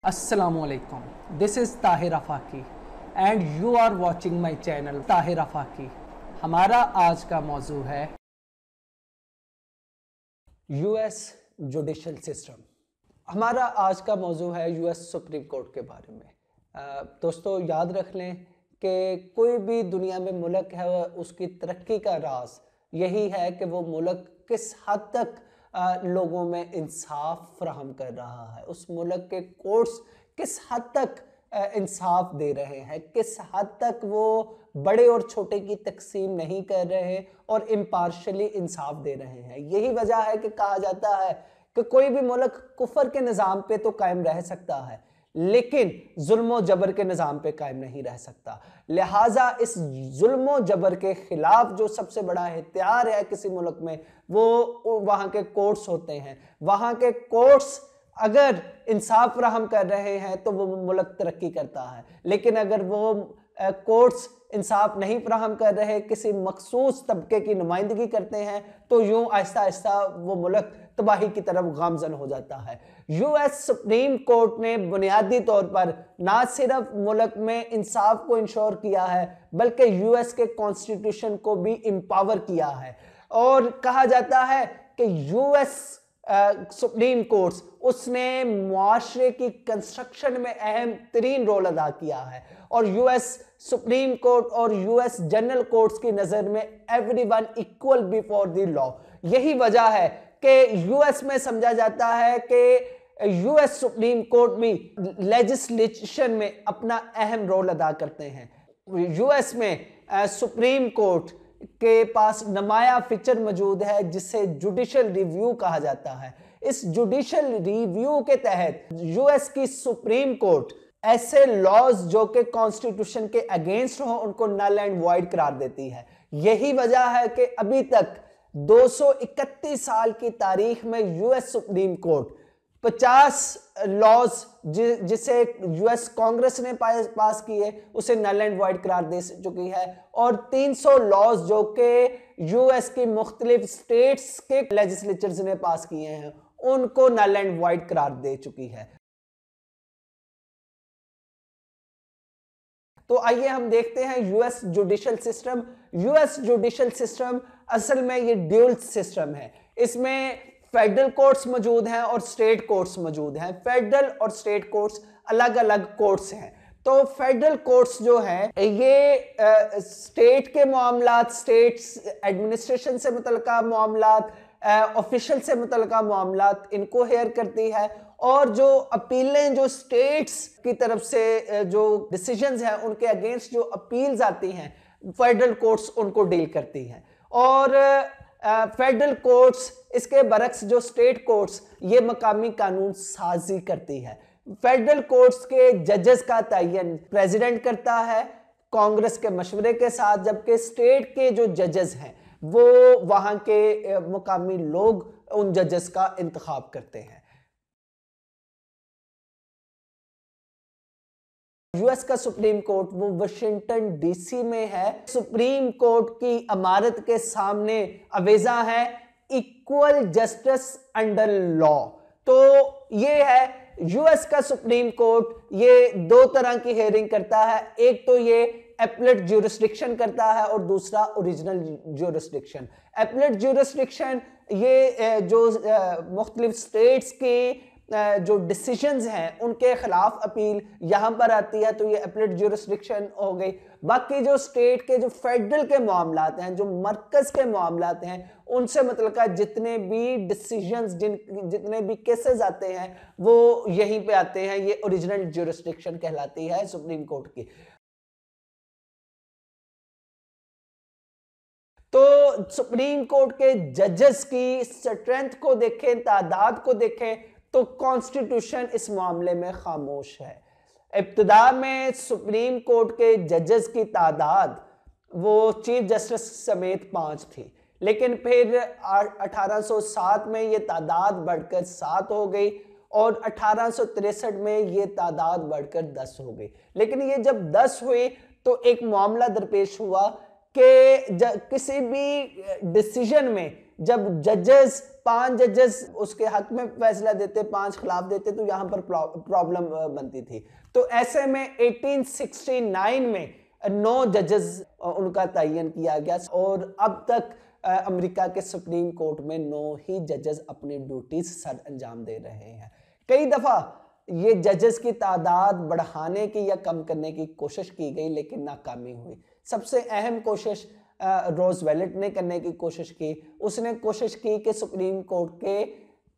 Assalamualaikum. This is Tahir Afaki and you are watching my channel Tahir Afaki. हमारा आज का मौजू है यूएस जुडिशल सिस्टम। हमारा आज का मौजू है यूएस सुप्रीम कोर्ट के बारे में। दोस्तों याद रख लें कि कोई भी दुनिया में मुल्क है उसकी तरक्की का राज यही है कि वो मुल्क किस हद तक लोगों में इंसाफ फराहम कर रहा है, उस मुल्क के कोर्ट्स किस हद तक इंसाफ दे रहे हैं, किस हद तक वो बड़े और छोटे की तकसीम नहीं कर रहे और इम्पार्शली इंसाफ दे रहे हैं। यही वजह है कि कहा जाता है कि कोई भी मुल्क कुफर के निज़ाम पे तो कायम रह सकता है लेकिन जुल्म जबर के निज़ाम पे कायम नहीं रह सकता। लिहाजा इस जुल्म जबर के खिलाफ जो सबसे बड़ा हथियार है किसी मुल्क में वो वहाँ के कोर्ट्स होते हैं। वहाँ के कोर्ट्स अगर इंसाफ फराहम कर रहे हैं तो वो मुल्क तरक्की करता है, लेकिन अगर वो कोर्ट्स इंसाफ नहीं फराहम कर रहे, किसी मखसूस तबके की नुमाइंदगी करते हैं तो यूं आहिस्ता आहिस्ता वो मुल्क तबाही की तरफ गामजन हो जाता है। यूएस सुप्रीम कोर्ट ने बुनियादी तौर पर ना सिर्फ मुल्क में इंसाफ को इंश्योर किया है बल्कि यूएस के कॉन्स्टिट्यूशन को भी एम्पावर किया है। और कहा जाता है कि यूएस सुप्रीम कोर्ट्स उसने मुआशरे की कंस्ट्रक्शन में अहम तरीन रोल अदा किया है और यूएस सुप्रीम कोर्ट और यूएस जनरल कोर्ट्स की नज़र में everyone equal before the law. यही वजह है कि यूएस में समझा जाता है कि यूएस सुप्रीम कोर्ट भी लेजिस्लेशन में अपना अहम रोल अदा करते हैं। यूएस में सुप्रीम कोर्ट के पास नमाया फीचर मौजूद है जिसे जुडिशल रिव्यू कहा जाता है। इस जुडिशल रिव्यू के तहत यूएस की सुप्रीम कोर्ट ऐसे लॉज जो कि कॉन्स्टिट्यूशन के अगेंस्ट हो उनको नल एंड वॉइड करार देती है। यही वजह है कि अभी तक 231 साल की तारीख में यूएस सुप्रीम कोर्ट 50 लॉज जिसे यूएस कांग्रेस ने पास किए उसे नल एंड वॉइड करार दे चुकी है और 300 लॉज जो कि यूएस की मुख्तलिफ स्टेट्स के लेजिस्लेचर्स ने पास किए हैं उनको नल एंड वॉइड करार दे चुकी है। तो आइए हम देखते हैं US judicial system. US judicial system असल में ये ड्यूल सिस्टम है। इसमें फेडरल कोर्ट्स मौजूद हैं और स्टेट कोर्ट्स मौजूद हैं। फेडरल और स्टेट कोर्ट्स अलग अलग कोर्ट्स हैं। तो फेडरल कोर्ट्स जो हैं ये स्टेट के मामलात, स्टेट एडमिनिस्ट्रेशन से मुतल्लिका मामलात, ऑफिशियल से मुतल्लिका मामलात इनको हेयर करती है और जो अपीलें जो स्टेट्स की तरफ से जो डिसीजंस हैं उनके अगेंस्ट जो अपील्स आती हैं फेडरल कोर्ट्स उनको डील करती हैं। और फेडरल कोर्ट्स इसके बरक्स जो स्टेट कोर्ट्स ये मकामी कानून साजी करती है। फेडरल कोर्ट्स के जजेस का तयन प्रेसिडेंट करता है कांग्रेस के मशवरे के साथ, जबकि स्टेट के जो जजेस हैं वो वहां के मुकामी लोग उन जजेस का इंतखाब करते हैं। यूएस का सुप्रीम कोर्ट वो वाशिंगटन डीसी में है। सुप्रीम कोर्ट की इमारत के सामने अवेजा है इक्वल जस्टिस अंडर लॉ। तो ये है यूएस का सुप्रीम कोर्ट, ये दो तरह की हेयरिंग करता है। एक तो ये एपलेट ज्यूरिसडिक्शन करता है और दूसरा ओरिजिनल ज्यूरिसडिक्शन। एपलेट ज्यूरिसडिक्शन ये जो मुख्तलिफ स्टेट्स की जो डिसीजंस हैं उनके खिलाफ अपील यहां पर आती है तो ये एपलेट ज्यूरिसडिक्शन हो गई। बाकी जो स्टेट के जो फेडरल के मामलात हैं, जो मरकज के मामलात हैं, उनसे मतलब जितने भी डिसीजंस जितने भी केसेस आते हैं वो यहीं पे आते हैं। ये ओरिजिनल ज्यूरिसडिक्शन कहलाती है सुप्रीम कोर्ट की। तो सुप्रीम कोर्ट के जजेस की स्ट्रेंथ को देखें, तादाद को देखें तो कॉन्स्टिट्यूशन इस मामले में खामोश है। इब्तिदा में सुप्रीम कोर्ट के जजेस की तादाद वो चीफ जस्टिस समेत 5 थी, लेकिन फिर 1807 में ये तादाद बढ़कर 7 हो गई और 1863 में ये तादाद बढ़कर 10 हो गई। लेकिन ये जब 10 हुई तो एक मामला दरपेश हुआ कि किसी भी डिसीजन में जब जजेस 5 जजेस उसके हक में फैसला देते, 5 खिलाफ देते, तो यहाँ पर प्रॉब्लम बनती थी। तो ऐसे में 1869 में 9 जजेस उनका तयन किया गया और अब तक अमेरिका के सुप्रीम कोर्ट में 9 ही जजेस अपनी ड्यूटीज सर अंजाम दे रहे हैं। कई दफा ये जजेस की तादाद बढ़ाने की या कम करने की कोशिश की गई, लेकिन नाकामी हुई। सबसे अहम कोशिश रोजवेल्ट ने करने की कोशिश की। उसने कोशिश की कि सुप्रीम कोर्ट के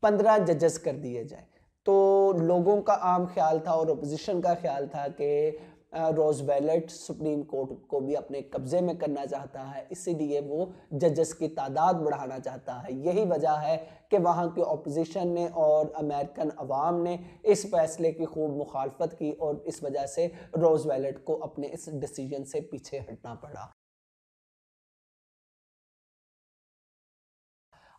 15 जजेस कर दिए जाए। तो लोगों का आम ख्याल था और अपोजिशन का ख्याल था कि रोजवेल्ट सुप्रीम कोर्ट को भी अपने कब्जे में करना चाहता है, इसीलिए वो जजेस की तादाद बढ़ाना चाहता है। यही वजह है कि वहाँ की अपोजिशन ने और अमेरिकन अवाम ने इस फैसले की खूब मुखालफत की और इस वजह से रोजवेल्ट को अपने इस डिसीजन से पीछे हटना पड़ा।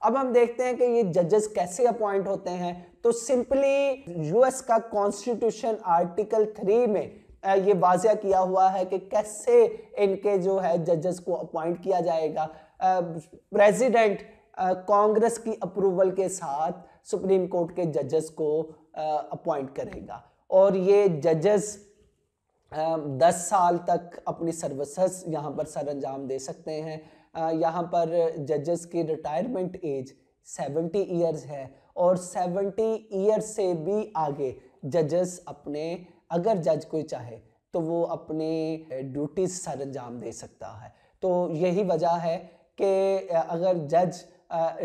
अब हम देखते हैं कि ये जजेस कैसे अपॉइंट होते हैं। तो सिंपली यूएस का कॉन्स्टिट्यूशन आर्टिकल 3 में ये वाज़िया किया हुआ है कि कैसे इनके जो है जजेस को अपॉइंट किया जाएगा। प्रेसिडेंट कांग्रेस की अप्रूवल के साथ सुप्रीम कोर्ट के जजेस को अपॉइंट करेगा और ये जजेस 10 साल तक अपनी सर्विसेज यहाँ पर सर अंजाम दे सकते हैं। यहाँ पर जजेस की रिटायरमेंट एज 70 ईयर्स है और 70 ईयर्स से भी आगे जजेस अपने, अगर जज कोई चाहे तो वो अपने ड्यूटीज सर अंजाम दे सकता है। तो यही वजह है कि अगर जज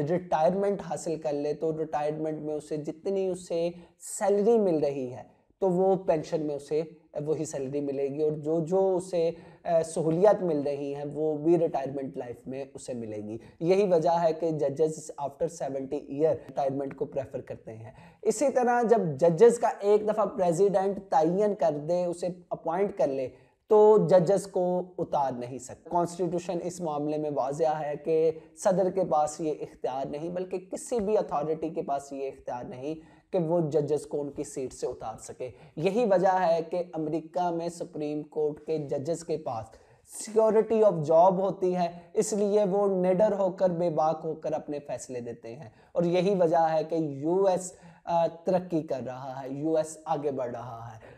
रिटायरमेंट हासिल कर ले तो रिटायरमेंट में उसे जितनी उसे सैलरी मिल रही है तो वो पेंशन में उसे वही सैलरी मिलेगी और जो जो उसे सहूलियत मिल रही हैं वो भी रिटायरमेंट लाइफ में उसे मिलेगी। यही वजह है कि जजेस आफ्टर 70 ईयर रिटायरमेंट को प्रेफर करते हैं। इसी तरह जब जजेस का एक दफ़ा प्रेसिडेंट तयन कर दे, उसे अपॉइंट कर ले, तो जजेस को उतार नहीं सकते। कॉन्स्टिट्यूशन इस मामले में वाज़िया है कि सदर के पास ये इख्तियार नहीं, बल्कि किसी भी अथॉरिटी के पास ये इख्तियार नहीं कि वो जजेस को उनकी सीट से उतार सके। यही वजह है कि अमेरिका में सुप्रीम कोर्ट के जजेस के पास सिक्योरिटी ऑफ जॉब होती है, इसलिए वो निडर होकर, बेबाक होकर अपने फैसले देते हैं। और यही वजह है कि यूएस तरक्की कर रहा है, यूएस आगे बढ़ रहा है।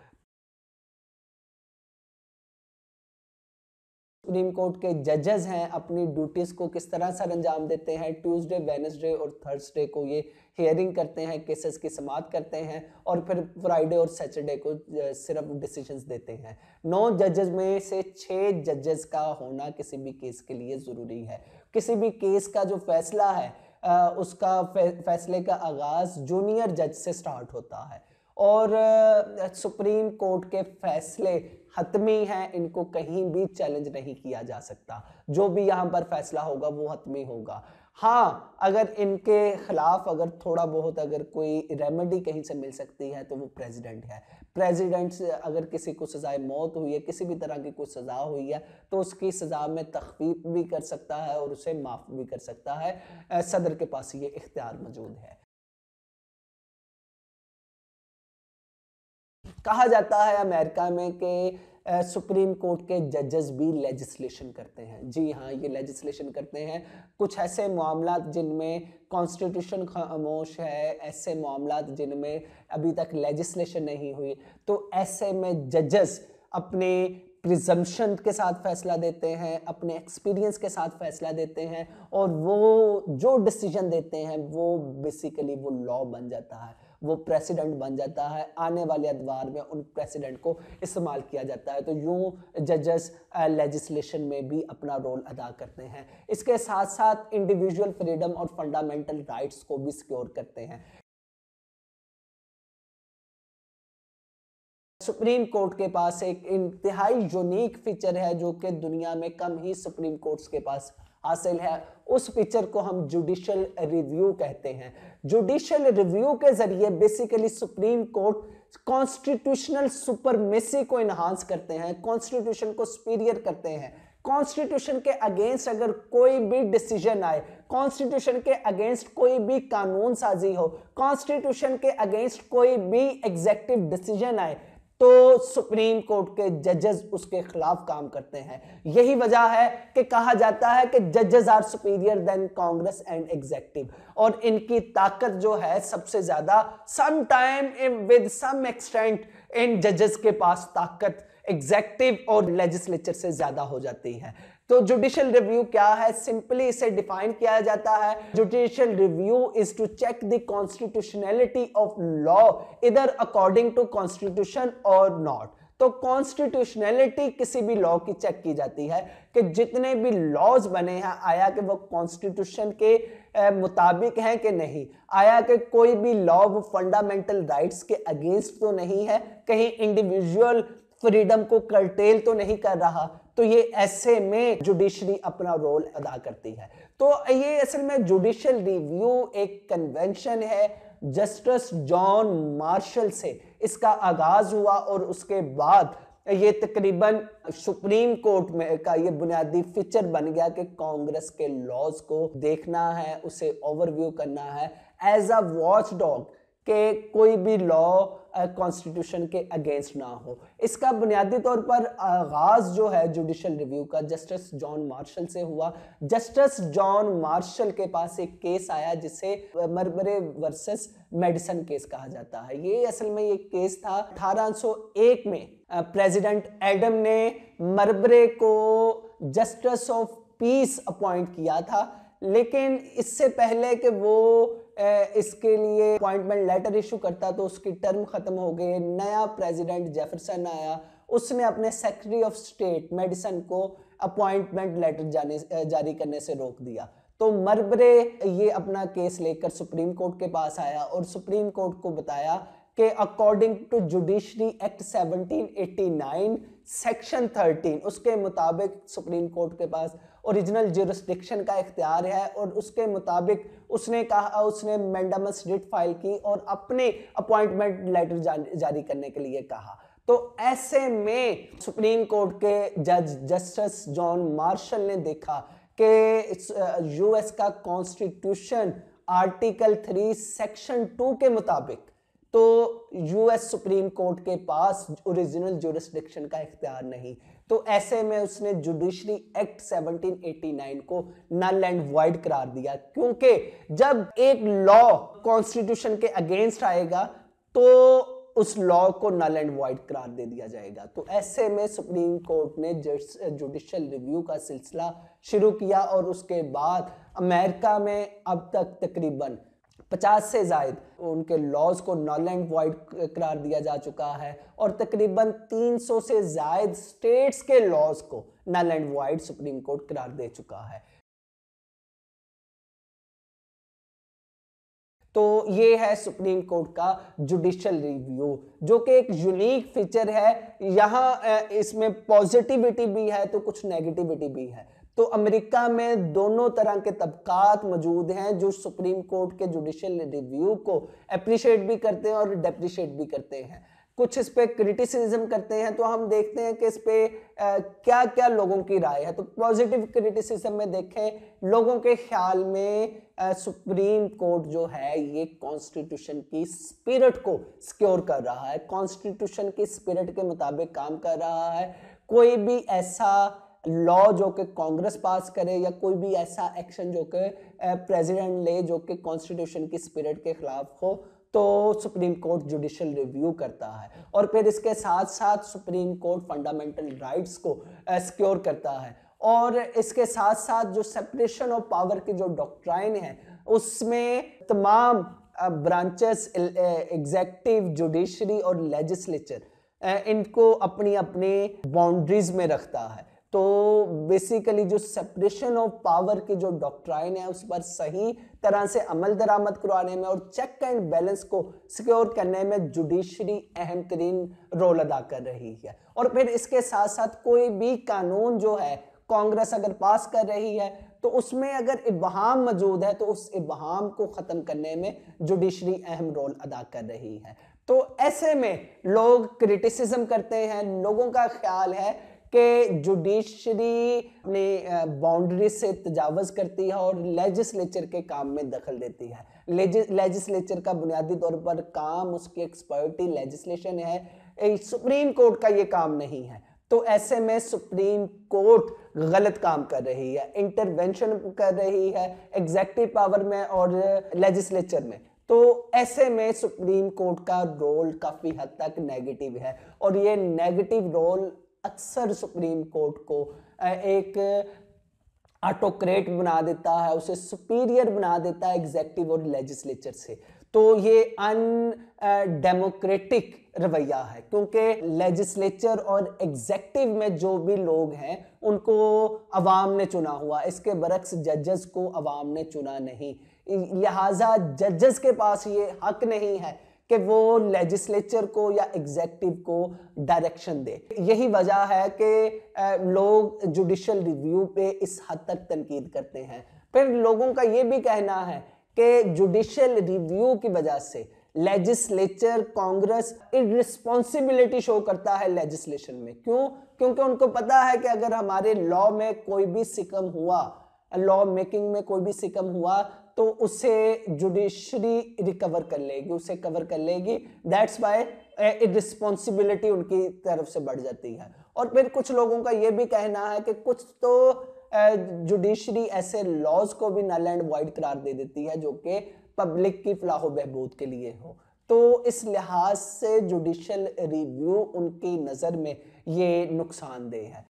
सुप्रीम कोर्ट के जजेस हैं अपनी ड्यूटीज को किस तरह सर अंजाम देते हैं। ट्यूसडे, वेडनेसडे और थर्सडे को ये हियरिंग करते हैं, केसेस की समाअत करते हैं और फिर फ्राइडे और सैटरडे को सिर्फ डिसीजंस देते हैं। 9 जजेस में से 6 जजेस का होना किसी भी केस के लिए ज़रूरी है। किसी भी केस का जो फैसला है उसका फैसले का आगाज़ जूनियर जज से स्टार्ट होता है और सुप्रीम कोर्ट के फैसले हतमी हैं, इनको कहीं भी चैलेंज नहीं किया जा सकता। जो भी यहाँ पर फैसला होगा वो हतमी होगा। हाँ, अगर इनके खिलाफ अगर थोड़ा बहुत अगर कोई रेमेडी कहीं से मिल सकती है तो वो प्रेसिडेंट है। प्रेसिडेंट से अगर किसी को सजाए मौत हुई है, किसी भी तरह की कोई सज़ा हुई है, तो उसकी सज़ा में तखफीफ भी कर सकता है और उसे माफ़ भी कर सकता है। सदर के पास ये इख्तियार मौजूद है। कहा जाता है अमेरिका में कि सुप्रीम कोर्ट के जजेस भी लेजिस्लेशन करते हैं। जी हाँ, ये लेजिस्लेशन करते हैं। कुछ ऐसे मामलात जिनमें कॉन्स्टिट्यूशन खामोश है, ऐसे मामलात जिनमें अभी तक लेजिस्लेशन नहीं हुई, तो ऐसे में जजेस अपने प्रिजम्पशन के साथ फैसला देते हैं, अपने एक्सपीरियंस के साथ फैसला देते हैं और वो जो डिसीजन देते हैं वो बेसिकली वो लॉ बन जाता है, वो प्रेसिडेंट बन जाता है। आने वाले अदवार में उन प्रेसिडेंट को इस्तेमाल किया जाता है। तो यूँ जजेस लेजिस्लेशन में भी अपना रोल अदा करते हैं। इसके साथ साथ इंडिविजुअल फ्रीडम और फंडामेंटल राइट्स को भी सिक्योर करते हैं। सुप्रीम कोर्ट के पास एक इंतहाई यूनिक फीचर है जो कि दुनिया में कम ही सुप्रीम कोर्ट्स के पास हासिल है। उस फीचर को हम जुडिशियल रिव्यू कहते हैं। जुडिशियल रिव्यू के जरिए basically supreme court constitutional supremacy को इन्हांस करते हैं, कॉन्स्टिट्यूशन को सुपीरियर करते हैं। कॉन्स्टिट्यूशन के अगेंस्ट अगर कोई भी डिसीजन आए, कॉन्स्टिट्यूशन के अगेंस्ट कोई भी कानून साजी हो, कॉन्स्टिट्यूशन के अगेंस्ट कोई भी एग्जीक्यूटिव डिसीजन आए, तो सुप्रीम कोर्ट के जजेस उसके खिलाफ काम करते हैं। यही वजह है कि कहा जाता है कि जजेस are superior than Congress and executive, और इनकी ताकत जो है सबसे ज्यादा some time with some extent इन जजेस के पास ताकत एग्जीक्यूटिव और लेजिस्लेचर से ज्यादा हो जाती है। तो जुडिशियल रिव्यू क्या है? सिंपली इसे डिफाइन किया जाता है, judicial review is to check the constitutionality of law इधर अकॉर्डिंग टू कॉन्स्टिट्यूशन और नॉट। तो कॉन्स्टिट्यूशनैलिटी किसी भी लॉ की चेक की जाती है कि जितने भी लॉज बने हैं आया कि वो कॉन्स्टिट्यूशन के मुताबिक हैं कि नहीं, आया कि कोई भी लॉ वो फंडामेंटल राइट्स के अगेंस्ट तो नहीं है, कहीं इंडिविजुअल फ्रीडम को कर्टेल तो नहीं कर रहा। तो ये ऐसे में जुडिशरी अपना रोल अदा करती है। तो ये असल में जुडिशियल रिव्यू एक कन्वेंशन है, जस्टिस जॉन मार्शल से इसका आगाज हुआ और उसके बाद ये तकरीबन सुप्रीम कोर्ट में का ये बुनियादी फीचर बन गया कि कांग्रेस के लॉज को देखना है, उसे ओवरव्यू करना है एज अ वॉच डॉग कि कोई भी लॉ कॉन्स्टिट्यूशन के अगेंस्ट ना हो। इसका बुनियादी तौर पर आगाज जो है जुडिशियल रिव्यू का जस्टिस जॉन मार्शल से हुआ। जस्टिस जॉन मार्शल के पास एक केस आया जिसे मरबरे वर्सेस मेडिसन केस कहा जाता है। ये असल में ये केस था 1801 में प्रेसिडेंट एडम ने मरबरे को जस्टिस ऑफ पीस अपॉइंट किया था, लेकिन इससे पहले कि वो इसके लिए अपॉइंटमेंट लेटर इशू करता तो उसकी टर्म खत्म हो गई। नया प्रेसिडेंट जेफरसन आया, उसने अपने सेक्रेटरी ऑफ स्टेट मेडिसन को अपॉइंटमेंट लेटर जारी करने से रोक दिया। तो मरबरे ये अपना केस लेकर सुप्रीम कोर्ट के पास आया और सुप्रीम कोर्ट को बताया कि according to judiciary act 1789 section 13 उसके मुताबिक सुप्रीम कोर्ट के पास ओरिजिनल ज्यूरिसडिक्शन का इख्तियार है, और उसके मुताबिक उसने कहा, उसने मैंडामस रिट फाइल की और अपने अपॉइंटमेंट लेटर जारी करने के लिए कहा। तो ऐसे में सुप्रीम कोर्ट के जज जस्टिस जॉन मार्शल ने देखा कि यूएस का कॉन्स्टिट्यूशन आर्टिकल 3 सेक्शन 2 के मुताबिक तो यूएस सुप्रीम कोर्ट के पास ओरिजिनल ज्यूरिसडिक्शन का इख्तियार नहीं। तो ऐसे में उसने जुडिशरी एक्ट 1789 को नल एंड वॉइड करार दिया, क्योंकि जब एक लॉ कॉन्स्टिट्यूशन के अगेंस्ट आएगा तो उस लॉ को नल एंड वॉइड करार दे दिया जाएगा। तो ऐसे में सुप्रीम कोर्ट ने जुडिशियल रिव्यू का सिलसिला शुरू किया और उसके बाद अमेरिका में अब तक तकरीबन 50 से ज्यादा उनके लॉज को नल एंड वॉइड करार दिया जा चुका है और तकरीबन 300 से ज्यादा स्टेट्स के लॉज को null and void supreme court करार दे चुका है। तो ये है सुप्रीम कोर्ट का जुडिशियल रिव्यू, जो कि एक यूनिक फीचर है। यहाँ इसमें पॉजिटिविटी भी है तो कुछ नेगेटिविटी भी है। तो अमेरिका में दोनों तरह के तबकात मौजूद हैं जो सुप्रीम कोर्ट के जुडिशियल रिव्यू को अप्रिशिएट भी करते हैं और डेप्रिशिएट भी करते हैं। कुछ इस पे क्रिटिसिज्म करते हैं। तो हम देखते हैं कि इस पे क्या क्या लोगों की राय है। तो पॉजिटिव क्रिटिसिज्म में देखें, लोगों के ख्याल में सुप्रीम कोर्ट जो है ये कॉन्स्टिट्यूशन की स्पिरिट को सिक्योर कर रहा है, कॉन्स्टिट्यूशन की स्पिरिट के मुताबिक काम कर रहा है। कोई भी ऐसा लॉ जो कि कांग्रेस पास करे या कोई भी ऐसा एक्शन जो कि प्रेसिडेंट ले जो कि कॉन्स्टिट्यूशन की स्पिरिट के खिलाफ हो, तो सुप्रीम कोर्ट जुडिशियल रिव्यू करता है। और फिर इसके साथ साथ सुप्रीम कोर्ट फंडामेंटल राइट्स को सिक्योर करता है। और इसके साथ साथ जो सेपरेशन ऑफ पावर की जो डॉक्ट्राइन है उसमें तमाम ब्रांचेस एग्जीक्यूटिव, जुडिशरी और लेजिस्लेचर इनको अपनी अपनी बाउंड्रीज में रखता है। तो बेसिकली जो सेपरेशन ऑफ पावर की जो डॉक्ट्राइन है उस पर सही तरह से अमल दरामद करवाने में और चेक एंड बैलेंस को सिक्योर करने में जुडिशरी अहम तरीन रोल अदा कर रही है। और फिर इसके साथ साथ कोई भी कानून जो है कांग्रेस अगर पास कर रही है तो उसमें अगर इबहाम मौजूद है तो उस इबहाम को खत्म करने में जुडिशरी अहम रोल अदा कर रही है। तो ऐसे में लोग क्रिटिसिज्म करते हैं, लोगों का ख्याल है कि जुडिशरी अपनी बाउंड्री से तजावज़ करती है और लेजिस्लेचर के काम में दखल देती है। लेजिस्लेचर का बुनियादी तौर पर काम, उसकी एक्सपर्टी लेजिस्लेशन है। सुप्रीम कोर्ट का ये काम नहीं है। तो ऐसे में सुप्रीम कोर्ट गलत काम कर रही है, इंटरवेंशन कर रही है एग्जेक्टिव पावर में और लेजिस्लेचर में। तो ऐसे में सुप्रीम कोर्ट का रोल काफी हद तक नेगेटिव है, और ये नेगेटिव रोल अक्सर सुप्रीम कोर्ट को एक ऑटोक्रेट बना देता है, उसे सुपीरियर बना देता है एग्जेक्टिव और लेजिस्लेचर से। तो ये अनडेमोक्रेटिक रवैया है, क्योंकि लेजिस्लेचर और एग्जेक्टिव में जो भी लोग हैं उनको अवाम ने चुना हुआ, इसके बरक्स जजेस को अवाम ने चुना नहीं। लिहाजा जजेस के पास ये हक नहीं है कि वो लेजिस्लेचर को या एग्जेक्टिव को डायरेक्शन दे। यही वजह है कि लोग जुडिशियल रिव्यू पे इस हद तक तनकीद करते हैं। फिर लोगों का ये भी कहना है कि जुडिशियल रिव्यू की वजह से लेजिस्लेचर, कांग्रेस इररिस्पॉन्सिबिलिटी शो करता है लेजिस्लेशन में। क्यों? क्योंकि उनको पता है कि अगर हमारे लॉ में कोई भी सिकम हुआ, लॉ मेकिंग में कोई भी सिकम हुआ, तो उसे जुडिशरी रिकवर कर लेगी, उसे कवर कर लेगी। दैट्स वाई इररिस्पॉन्सिबिलिटी उनकी तरफ से बढ़ जाती है। और फिर कुछ लोगों का ये भी कहना है कि कुछ तो जुडिशरी ऐसे लॉज को भी नल एंड वॉइड करार दे देती है जो कि पब्लिक की फलाह व बहबूद के लिए हो। तो इस लिहाज से जुडिशियल रिव्यू उनकी नज़र में ये नुकसानदेह है।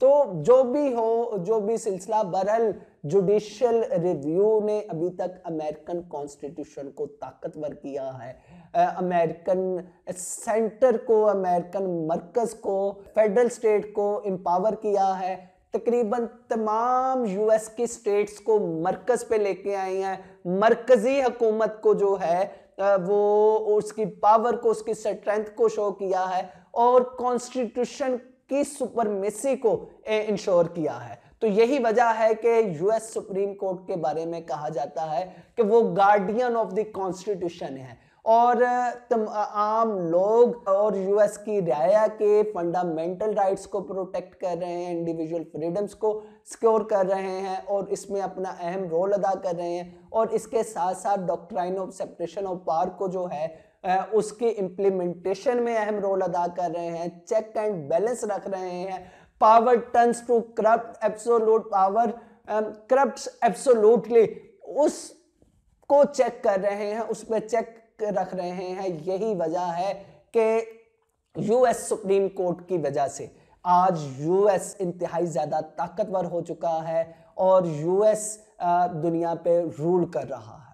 तो जो भी हो, जो भी सिलसिला, बहरहाल जुडिशियल रिव्यू ने अभी तक अमेरिकन कॉन्स्टिट्यूशन को ताकतवर किया है, अमेरिकन सेंटर को, अमेरिकन मरकज को, फेडरल स्टेट को एम्पावर किया है। तकरीबन तमाम यूएस की स्टेट्स को मरकज पे लेके आई हैं। मरकजी हुकूमत को जो है वो उसकी पावर को, उसकी स्ट्रेंथ को शो किया है, और कॉन्स्टिट्यूशन की सुपरमेसी को इंश्योर किया है। तो यही वजह है कि यूएस सुप्रीम कोर्ट के बारे में कहा जाता है कि वो गार्डियन ऑफ द कॉन्स्टिट्यूशन है, और आम लोग और यूएस की रियाया के फंडामेंटल राइट्स को प्रोटेक्ट कर रहे हैं, इंडिविजुअल फ्रीडम्स को सिक्योर कर रहे हैं, और इसमें अपना अहम रोल अदा कर रहे हैं। और इसके साथ साथ doctrine of separation of power को जो है उसकी इम्प्लीमेंटेशन में अहम रोल अदा कर रहे हैं, चेक एंड बैलेंस रख रहे हैं। Power turns to corrupt absolute power, corrupts absolutely, उसको चेक कर रहे हैं, उस पर चेक रख रहे हैं। यही वजह है कि यूएस सुप्रीम कोर्ट की वजह से आज यूएस इंतहाई ज्यादा ताकतवर हो चुका है और यूएस दुनिया पे रूल कर रहा है।